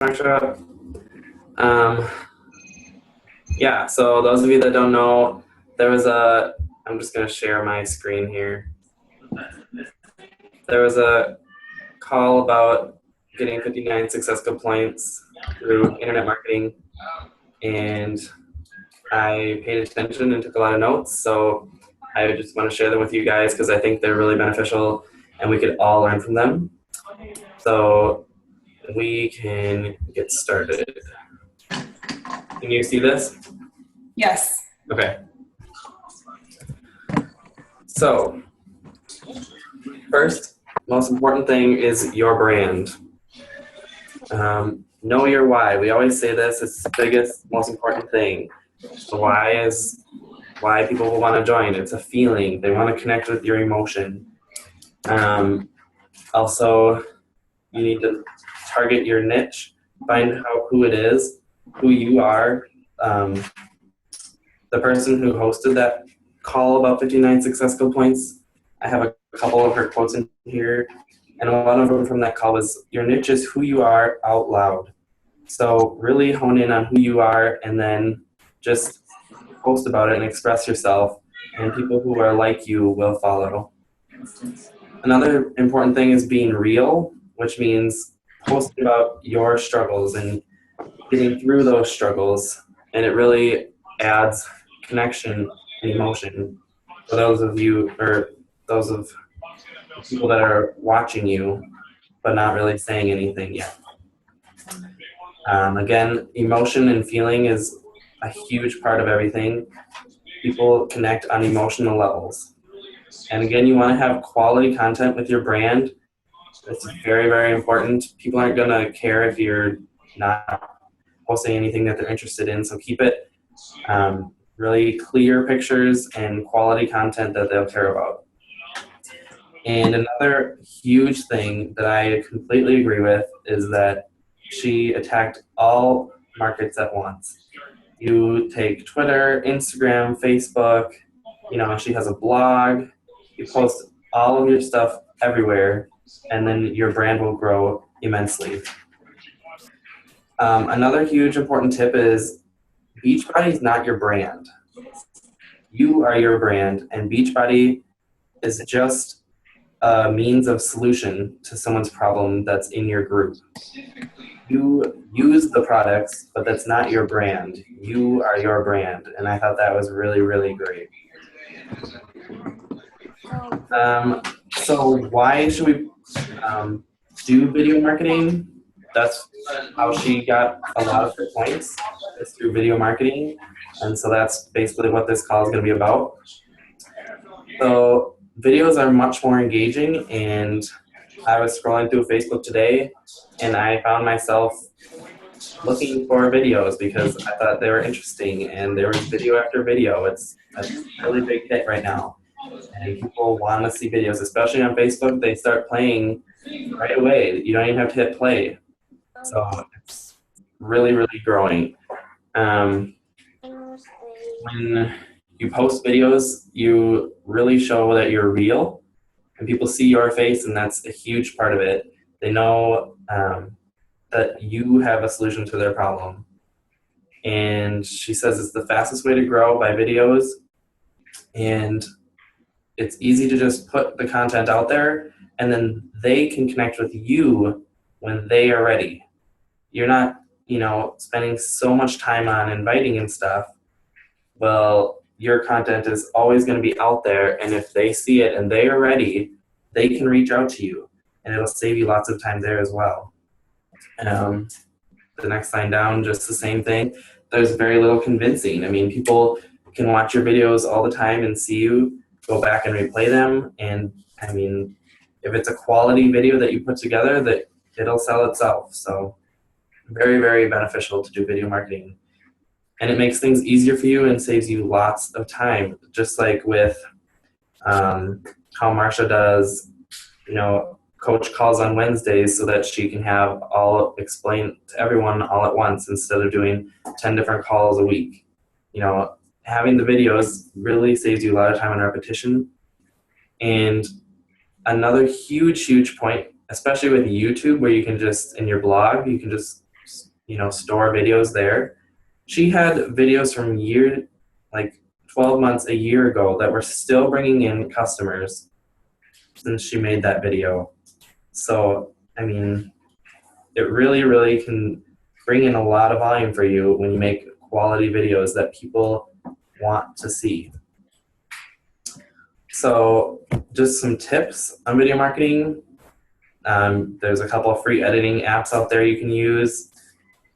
Marsha. Um, yeah, so those of you that don't know, I'm just going to share my screen here. There was a call about getting 59 successful points through internet marketing, and I paid attention and took a lot of notes. So I just want to share them with you guys because I think they're really beneficial and we could all learn from them. So we can get started. Can you see this? Yes. Okay. So, first, most important thing is your brand. Know your why. We always say this. It's the biggest, most important thing. The why is why people will want to join. It's a feeling. They want to connect with your emotion. Also, you need to target your niche. Find out who it is, who you are. The person who hosted that call about 59 successful points, I have a couple of her quotes in here, and one of them from that call was, your niche is who you are out loud. So really hone in on who you are and then just post about it and express yourself, and people who are like you will follow. Another important thing is being real, which means posting about your struggles and getting through those struggles, and it really adds connection and emotion for those of you, or those of people that are watching you but not really saying anything yet. Again, emotion and feeling is a huge part of everything. People connect on emotional levels. And again, you want to have quality content with your brand. It's very, very important. People aren't going to care if you're not posting anything that they're interested in, so keep it really clear pictures and quality content that they'll care about. And another huge thing that I completely agree with is that she attacked all markets at once. You take Twitter, Instagram, Facebook, she has a blog, you post all of your stuff everywhere, and then your brand will grow immensely. Another huge important tip is Beachbody is not your brand. You are your brand, and Beachbody is just a means of solution to someone's problem that's in your group. You use the products, but that's not your brand. You are your brand, and I thought that was really, really great. So why should we do video marketing? That's how she got a lot of her points, is through video marketing, and so that's basically what this call is going to be about. So videos are much more engaging, and I was scrolling through Facebook today, and I found myself looking for videos because I thought they were interesting, and there was video after video. It's a really big hit right now, and people want to see videos, especially on Facebook. They start playing right away. You don't even have to hit play. So it's really, really growing. When you post videos, you really show that you're real, and people see your face, and that's a huge part of it. They know that you have a solution to their problem. And she says it's the fastest way to grow by videos, and it's easy to just put the content out there, and then they can connect with you when they are ready. You're not, spending so much time on inviting and stuff. Well, your content is always going to be out there, and if they see it and they are ready, they can reach out to you, and it'll save you lots of time there as well. The next line down, just the same thing. There's very little convincing. I mean, people can watch your videos all the time and see you, go back and replay them, and I mean, if it's a quality video that you put together, that it'll sell itself. So very, very beneficial to do video marketing. And it makes things easier for you and saves you lots of time, just like with how Marsha does, coach calls on Wednesdays so that she can have all explained to everyone all at once instead of doing 10 different calls a week. Having the videos really saves you a lot of time and repetition. And another huge, huge point, especially with YouTube, where you can just, in your blog, you can just store videos there. She had videos from like 12 months, a year ago that were still bringing in customers since she made that video. So, I mean, it really, really can bring in a lot of volume for you when you make quality videos that people want to see. So just some tips on video marketing. There's a couple of free editing apps out there you can use.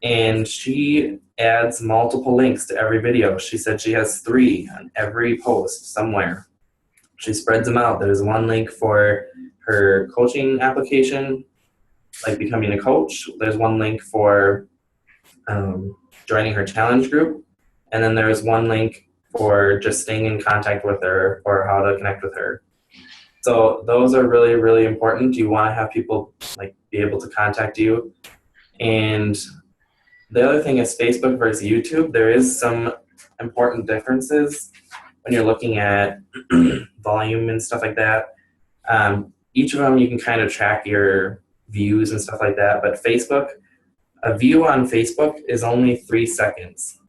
And she adds multiple links to every video. She said she has 3 on every post somewhere. She spreads them out. There's one link for her coaching application, like becoming a coach. There's one link for joining her challenge group. And then there's one link for just staying in contact with her or how to connect with her. So those are really, really important. You want to have people like be able to contact you. And the other thing is Facebook versus YouTube. There is some important differences when you're looking at volume and stuff like that. Each of them you can kind of track your views and stuff like that. But Facebook, a view on Facebook is only 3 seconds.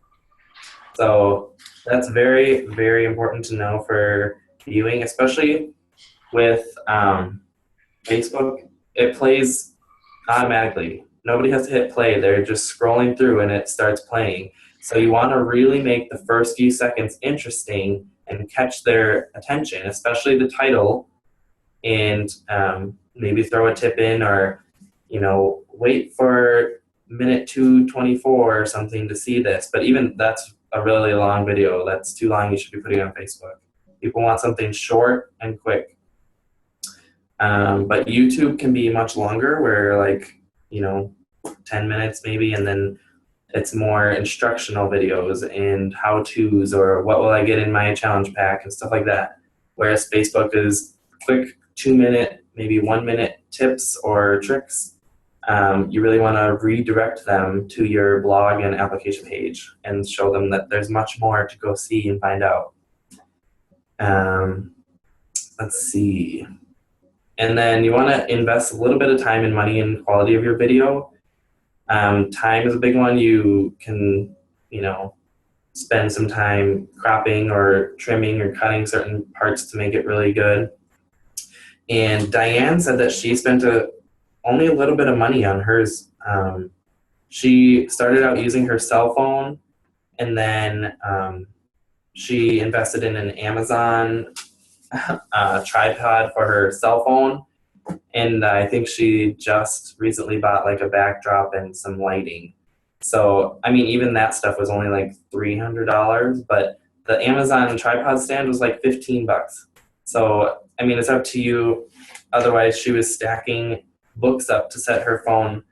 So that's very, very important to know for viewing, especially with Facebook. It plays automatically. Nobody has to hit play. They're just scrolling through and it starts playing. So you want to really make the first few seconds interesting and catch their attention, especially the title, and maybe throw a tip in, or wait for minute 2:24 or something to see this. But even that's a really long video. That's too long. You should be putting it on Facebook. People want something short and quick. But YouTube can be much longer, where 10 minutes maybe, and then it's more instructional videos and how-tos, or what will I get in my challenge pack and stuff like that. Whereas Facebook is quick 2-minute, maybe 1-minute tips or tricks. You really want to redirect them to your blog and application page and show them that there's much more to go see and find out. Let's see. And then you want to invest a little bit of time and money in quality of your video. Time is a big one. You can, spend some time cropping or trimming or cutting certain parts to make it really good. And Diane said that she spent only a little bit of money on hers. She started out using her cell phone, and then she invested in an Amazon tripod for her cell phone. And I think she just recently bought like a backdrop and some lighting. So, I mean, even that stuff was only like $300, but the Amazon tripod stand was like $15. So, I mean, it's up to you. Otherwise, she was stacking books up to set her phone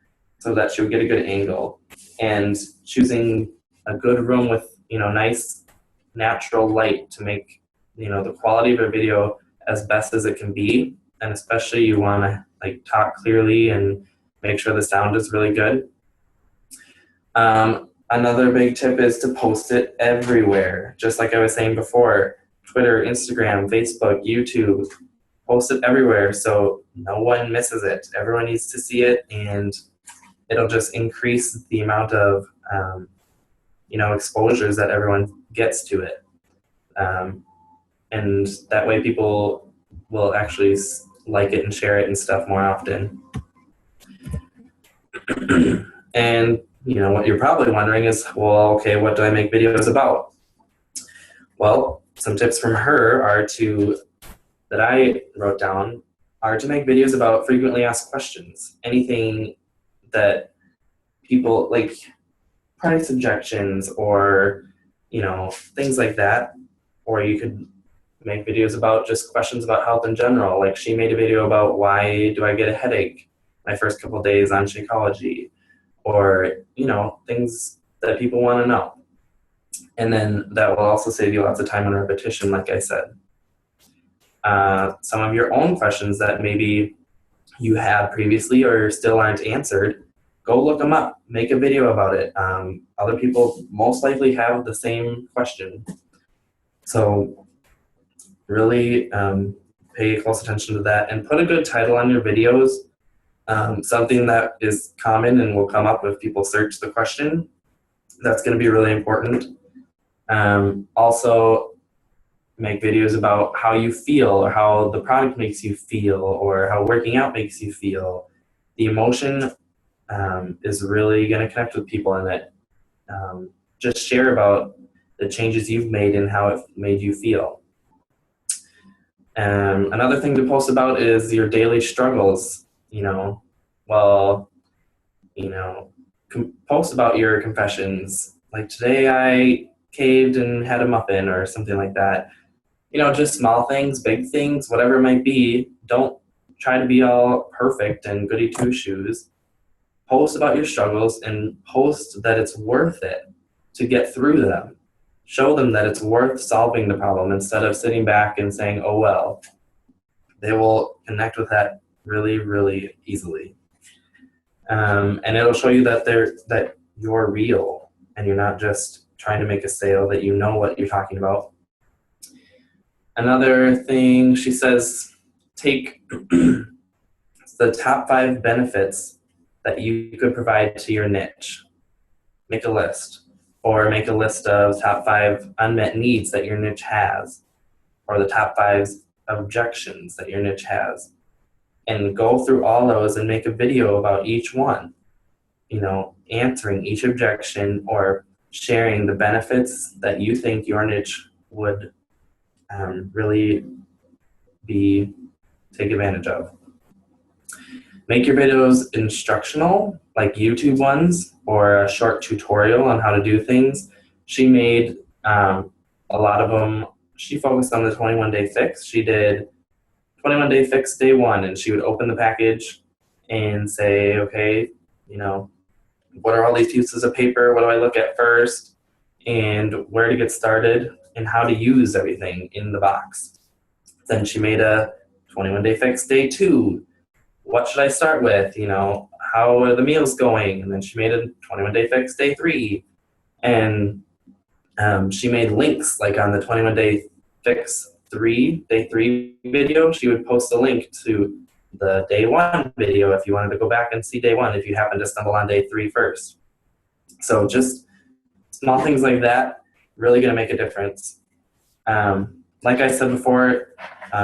so that she would get a good angle, and choosing a good room with, nice natural light to make, the quality of a video as best as it can be. And especially you want to talk clearly and make sure the sound is really good. Another big tip is to post it everywhere. Just like I was saying before, Twitter, Instagram, Facebook, YouTube, post it everywhere so no one misses it. Everyone needs to see it, and it'll just increase the amount of exposures that everyone gets to it. And that way people will actually like it and share it and stuff more often. And what you're probably wondering is, well, okay, what do I make videos about? Well, some tips from her that I wrote down are to make videos about frequently asked questions. Anything that people like, price objections, or things like that. Or you could make videos about just questions about health in general. Like she made a video about, why do I get a headache my first couple of days on Shakeology, or things that people want to know. And then that will also save you lots of time on repetition, like I said. Some of your own questions that maybe you had previously or still aren't answered, go look them up, make a video about it. Other people most likely have the same question. So really pay close attention to that, and put a good title on your videos. Something that is common and will come up if people search the question. That's going to be really important. Also, make videos about how you feel or how the product makes you feel or how working out makes you feel. The emotion is really going to connect with people, and that just share about the changes you've made and how it made you feel. Another thing to post about is your daily struggles. Post about your confessions. Like, today I caved and had a muffin or something like that. Just small things, big things, whatever it might be. Don't try to be all perfect and goody two-shoes. Post about your struggles and post that it's worth it to get through them. Show them that it's worth solving the problem instead of sitting back and saying, oh, well. They will connect with that really, really easily. And it'll show you that you're real and you're not just trying to make a sale, that you know what you're talking about. Another thing she says, take the top 5 benefits that you could provide to your niche. Make a list, or make a list of top 5 unmet needs that your niche has, or the top 5 objections that your niche has, and go through all those and make a video about each one, answering each objection or sharing the benefits that you think your niche would really take advantage of. Make your videos instructional, like YouTube ones, or a short tutorial on how to do things. She made a lot of them. She focused on the 21-day fix. She did 21-day fix day 1, and she would open the package and say, okay, what are all these pieces of paper? What do I look at first? And where to get started and how to use everything in the box. Then she made a 21-day fix day 2. What should I start with? How are the meals going? And then she made a 21-day fix day 3. And she made links, like on the 21-day fix day 3 video. She would post a link to the day 1 video if you wanted to go back and see day 1 if you happen to stumble on day 3 first. So just small things like that, really going to make a difference. Like I said before,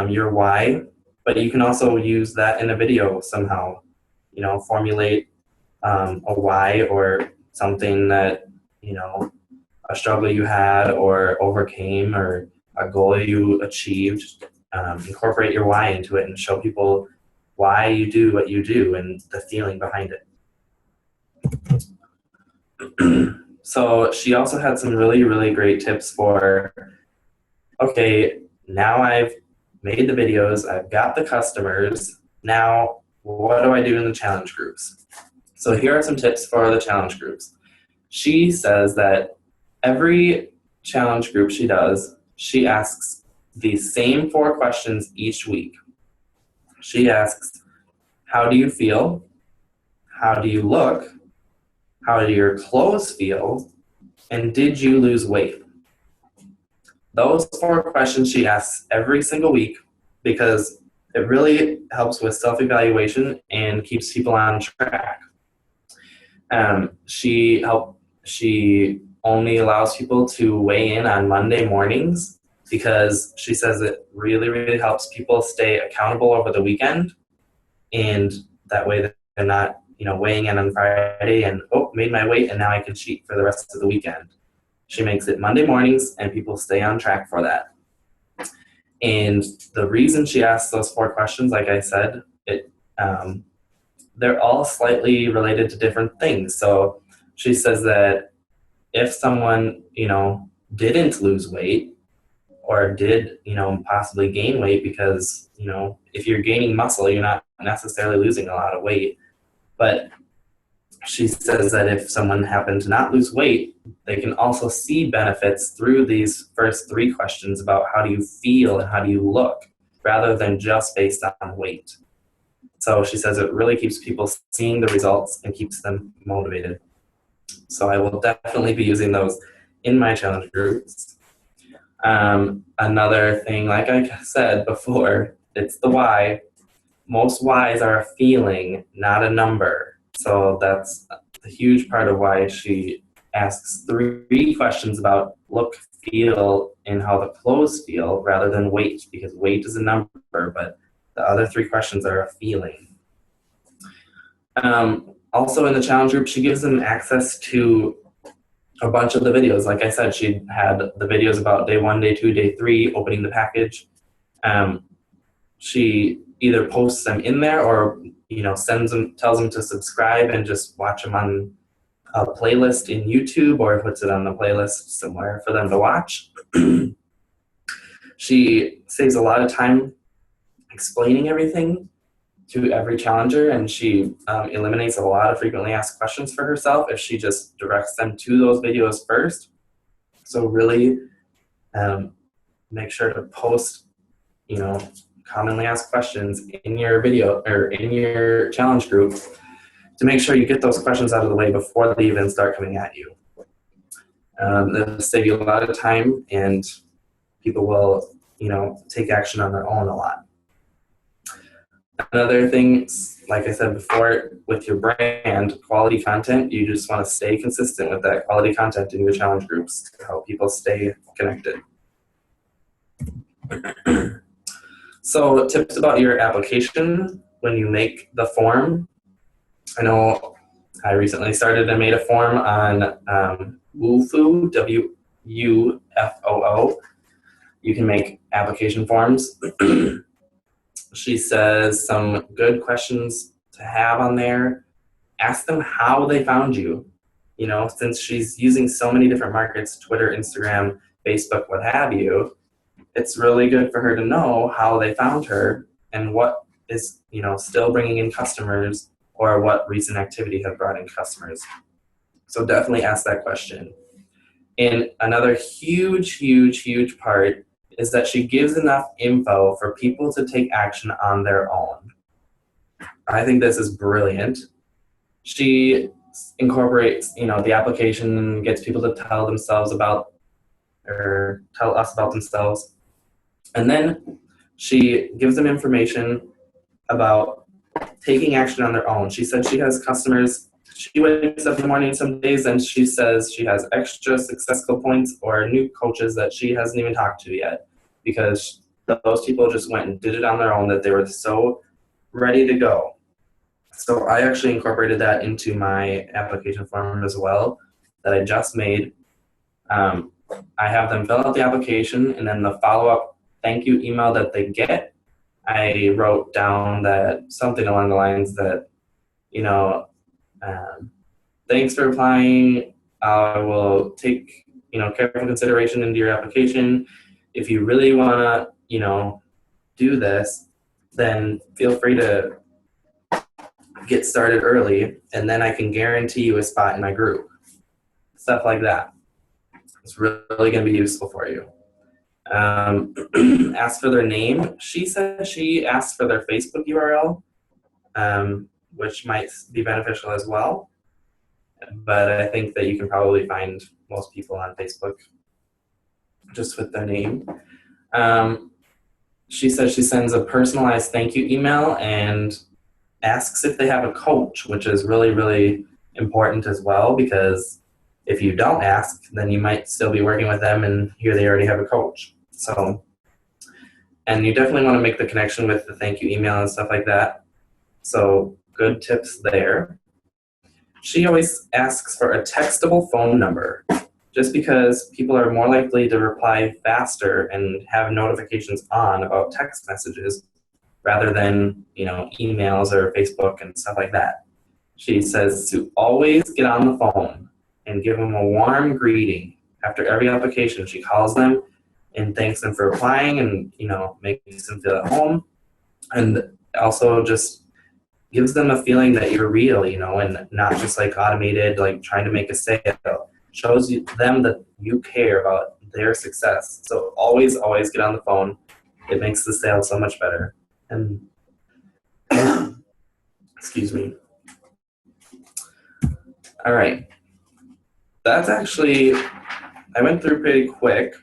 your why, but you can also use that in a video somehow. Formulate a why or something that, a struggle you had or overcame or a goal you achieved. Incorporate your why into it and show people why you do what you do and the feeling behind it. So she also had some really, really great tips for, okay, now I've made the videos, I've got the customers, now what do I do in the challenge groups? So here are some tips for the challenge groups. She says that every challenge group she does, she asks the same 4 questions each week. She asks, how do you feel? How do you look? How do your clothes feel? And did you lose weight? Those 4 questions she asks every single week because it really helps with self-evaluation and keeps people on track. She only allows people to weigh in on Monday mornings because she says it really, really helps people stay accountable over the weekend, and that way they're not, weighing in on Friday and, oh, made my weight and now I can cheat for the rest of the weekend. She makes it Monday mornings and people stay on track for that. And the reason she asks those 4 questions, like I said, they're all slightly related to different things. So she says that if someone, didn't lose weight or did, possibly gain weight, because, if you're gaining muscle, you're not necessarily losing a lot of weight. But she says that if someone happened to not lose weight, they can also see benefits through these first 3 questions about how do you feel and how do you look, rather than just based on weight. So she says it really keeps people seeing the results and keeps them motivated. So I will definitely be using those in my challenge groups. Another thing, like I said before, it's the why. most whys are a feeling, not a number. So that's a huge part of why she asks 3 questions about look, feel, and how the clothes feel rather than weight, because weight is a number, but the other 3 questions are a feeling. Also in the challenge group, she gives them access to a bunch of the videos. Like I said, she had the videos about day 1, day 2, day 3, opening the package. She either posts them in there or tells them to subscribe and just watch them on a playlist in YouTube, or puts it on the playlist somewhere for them to watch. She saves a lot of time explaining everything to every challenger, and she eliminates a lot of frequently asked questions for herself if she just directs them to those videos first. So really make sure to post, commonly asked questions in your video or in your challenge group to make sure you get those questions out of the way before they even start coming at you. It'll save you a lot of time, and people will, take action on their own a lot. Another thing, like I said before, with your brand, quality content, you just want to stay consistent with that quality content in your challenge groups to help people stay connected. So tips about your application when you make the form. I know I recently started and made a form on Wufoo, W-U-F-O-O. You can make application forms. She says some good questions to have on there. Ask them how they found you. Since she's using so many different markets, Twitter, Instagram, Facebook, what have you, it's really good for her to know how they found her and what is, still bringing in customers, or what recent activity has brought in customers. So definitely ask that question. And another huge part is that she gives enough info for people to take action on their own. I think this is brilliant. She incorporates, the application, gets people to tell us about themselves. And then she gives them information about taking action on their own. She said she has customers, she wakes up in the morning some days and she says she has extra success points or new coaches that she hasn't even talked to yet, because those people just went and did it on their own, that they were so ready to go. So I actually incorporated that into my application form as well that I just made. I have them fill out the application, and then the follow-up thank you email that they get, I wrote down that something along the lines that, thanks for applying. I will take, careful consideration into your application. If you really want to, do this, then feel free to get started early, and then I can guarantee you a spot in my group. Stuff like that. It's really going to be useful for you. Ask for their name. She said she asked for their Facebook URL, which might be beneficial as well. But I think that you can probably find most people on Facebook just with their name. She says she sends a personalized thank you email and asks if they have a coach, which is really important as well, because if you don't ask, then you might still be working with them and here they already have a coach. So, and you definitely want to make the connection with the thank you email and stuff like that. So good tips there. She always asks for a textable phone number, just because people are more likely to reply faster and have notifications on about text messages rather than, emails or Facebook and stuff like that. She says to always get on the phone and give them a warm greeting. After every application, she calls them and thanks them for applying and, makes them feel at home. And also just gives them a feeling that you're real, and not just like automated, like trying to make a sale. Shows them that you care about their success. So always get on the phone. It makes the sale so much better. And excuse me. All right. That's actually, I went through pretty quick.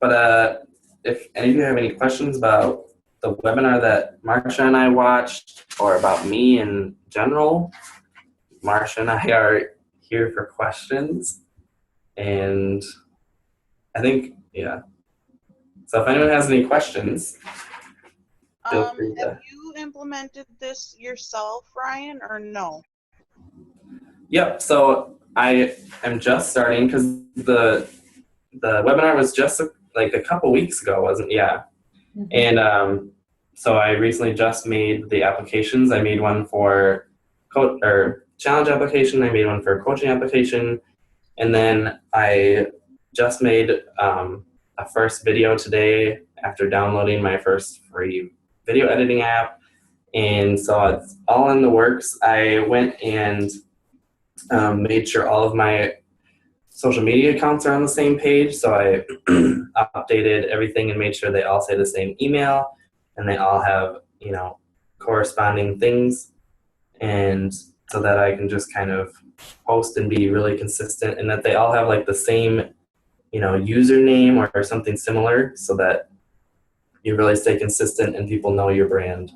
But if any of you have any questions about the webinar that Marsha and I watched, or about me in general, Marsha and I are here for questions. And I think, yeah. So if anyone has any questions, feel free to. Have you implemented this yourself, Ryan, or no? Yep. So I am just starting because the webinar was just like a couple weeks ago, wasn't? Yeah. Mm-hmm. And so I recently just made the applications. I made one for challenge application. I made one for coaching application, and then I just made a first video today after downloading my first free video editing app. And so it's all in the works. I went and made sure all of my social media accounts are on the same page. So I updated everything and made sure they all say the same email and they all have, corresponding things. And so that I can just kind of post and be really consistent, and that they all have like the same, username or something similar, so that you really stay consistent and people know your brand.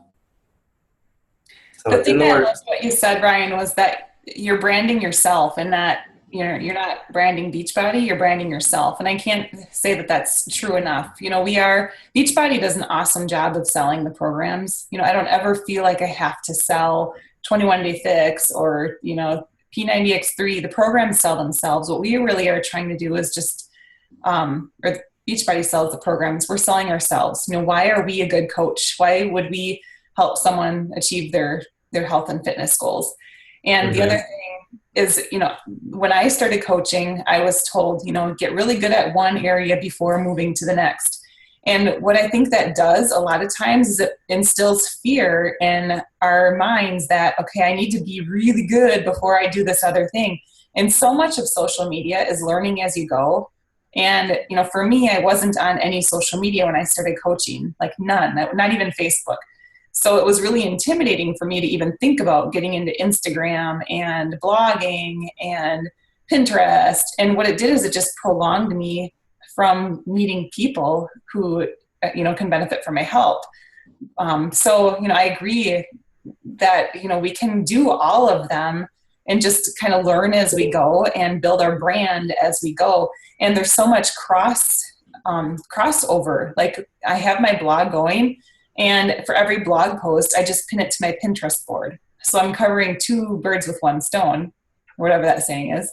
So the thing that I loved what you said, Ryan, was that you're branding yourself, and that you're not branding Beachbody, you're branding yourself. And I can't say that that's true enough. Beachbody does an awesome job of selling the programs. I don't ever feel like I have to sell 21 Day Fix or, P90X3. The programs sell themselves. What we really are trying to do is just, or Beachbody sells the programs. We're selling ourselves. Why are we a good coach? Why would we help someone achieve their health and fitness goals? And the other thing is, when I started coaching, I was told, get really good at one area before moving to the next. And what I think that does a lot of times is it instills fear in our minds that, okay, I need to be really good before I do this other thing. And so much of social media is learning as you go. And, for me, I wasn't on any social media when I started coaching, like none, not even Facebook. So it was really intimidating for me to even think about getting into Instagram and blogging and Pinterest. And what it did is it just prolonged me from meeting people who, can benefit from my help. So I agree that, we can do all of them and just kind of learn as we go and build our brand as we go. And there's so much crossover. Like I have my blog going, and for every blog post, I just pin it to my Pinterest board. So I'm covering two birds with one stone, or whatever that saying is.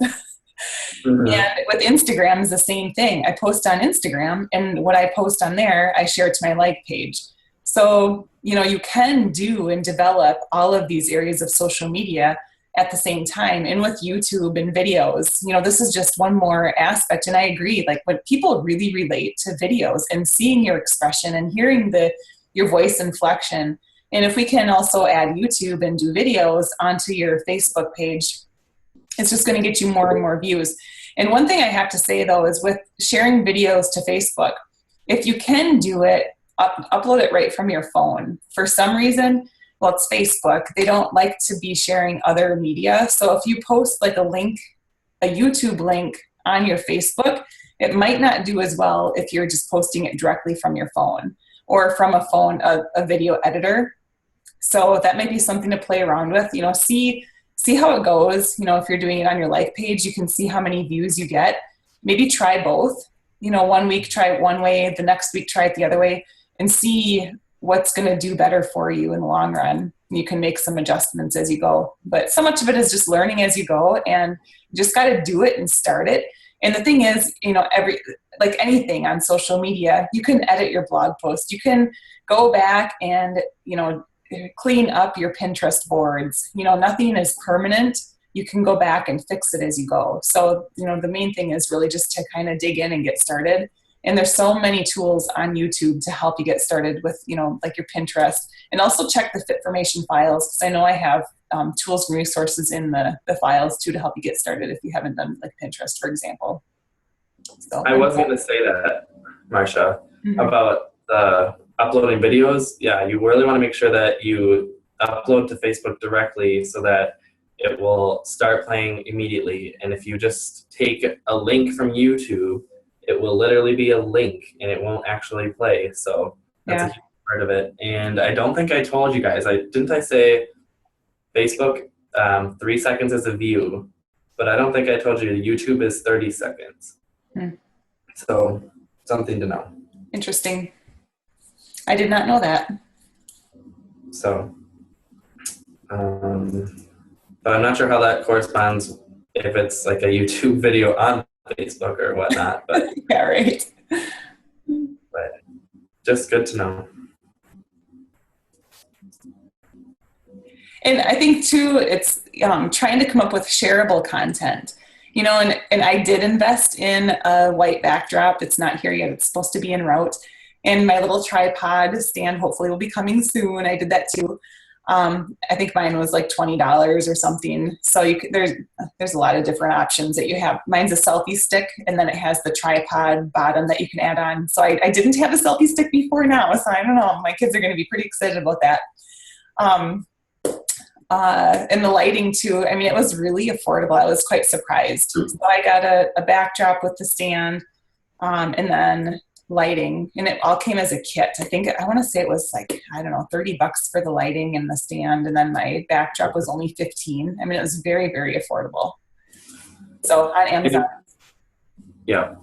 Mm-hmm. And with Instagram is the same thing. I post on Instagram, and what I post on there, I share it to my like page. So, you can do and develop all of these areas of social media at the same time. And with YouTube and videos, this is just one more aspect. And I agree, like when people really relate to videos and seeing your expression and hearing your voice inflection. And if we can also add YouTube and do videos onto your Facebook page, it's just going to get you more and more views. And one thing I have to say though, is with sharing videos to Facebook, if you can do it, upload it right from your phone. For some reason, well, it's Facebook, they don't like to be sharing other media. So if you post like a YouTube link on your Facebook, it might not do as well if you're just posting it directly from your phone or from a phone, a video editor. So that might be something to play around with, see how it goes. If you're doing it on your like page, you can see how many views you get. Maybe try both. 1 week, try it one way, the next week, try it the other way, and see what's going to do better for you in the long run. You can make some adjustments as you go. But so much of it is just learning as you go, and you just got to do it and start it. And the thing is, like anything on social media, you can edit your blog post. You can go back and, clean up your Pinterest boards. Nothing is permanent. You can go back and fix it as you go. So, the main thing is really just to kind of dig in and get started. And there's so many tools on YouTube to help you get started with, like your Pinterest. And also check the Fitformation files, because I know I have tools and resources in the files too to help you get started if you haven't done like Pinterest, for example. So, I was going to say that, Marsha, about the uploading videos. Yeah, you really want to make sure that you upload to Facebook directly so that it will start playing immediately. And if you just take a link from YouTube, it will literally be a link and it won't actually play. So that's a huge part of it. And I don't think I told you guys. Didn't I say Facebook, 3 seconds is a view, but I don't think I told you YouTube is 30 seconds. So something to know. Interesting. I did not know that. So, but I'm not sure how that corresponds if it's like a YouTube video on Facebook or whatnot, but Yeah, right. but just good to know. And I think too, it's trying to come up with shareable content, you know, and I did invest in a white backdrop. It's not here yet. It's supposed to be en route. And my little tripod stand hopefully will be coming soon. I did that too. I think mine was like $20 or something. So there's a lot of different options that you have. Mine's a selfie stick, and then it has the tripod bottom that you can add on. So I didn't have a selfie stick before now, so I don't know. My kids are going to be pretty excited about that. And the lighting too, I mean, it was really affordable. I was quite surprised. So I got a backdrop with the stand, and then lighting, and it all came as a kit. I want to say it was like, I don't know, $30 for the lighting and the stand, and then my backdrop was only $15. I mean, it was very, very affordable. So on Amazon. Yeah.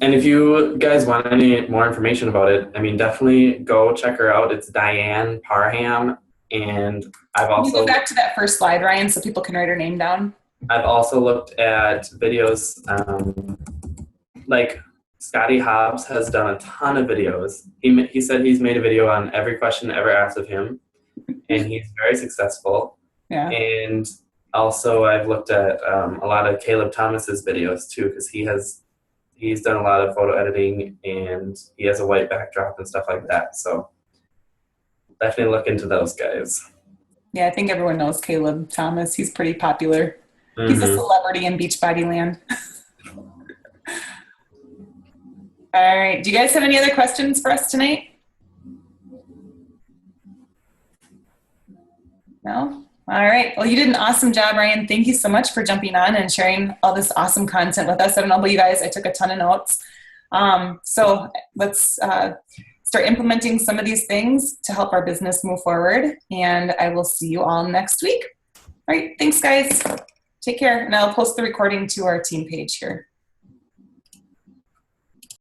And if you guys want any more information about it, I mean, definitely go check her out. It's Diane Parham. And I've also... Can you go back to that first slide, Ryan, so people can write her name down? I've also looked at videos, like Scotty Hobbs has done a ton of videos. He said he's made a video on every question ever asked of him, and he's very successful. Yeah. And also I've looked at a lot of Caleb Thomas's videos too, because he's done a lot of photo editing, and he has a white backdrop and stuff like that. So definitely look into those guys. Yeah, I think everyone knows Caleb Thomas. He's pretty popular. Mm-hmm. He's a celebrity in Beachbody land. All right. Do you guys have any other questions for us tonight? No? All right. Well, you did an awesome job, Ryan. Thank you so much for jumping on and sharing all this awesome content with us. I don't know about you guys. I took a ton of notes. So let's start implementing some of these things to help our business move forward. And I will see you all next week. All right. Thanks, guys. Take care. And I'll post the recording to our team page here.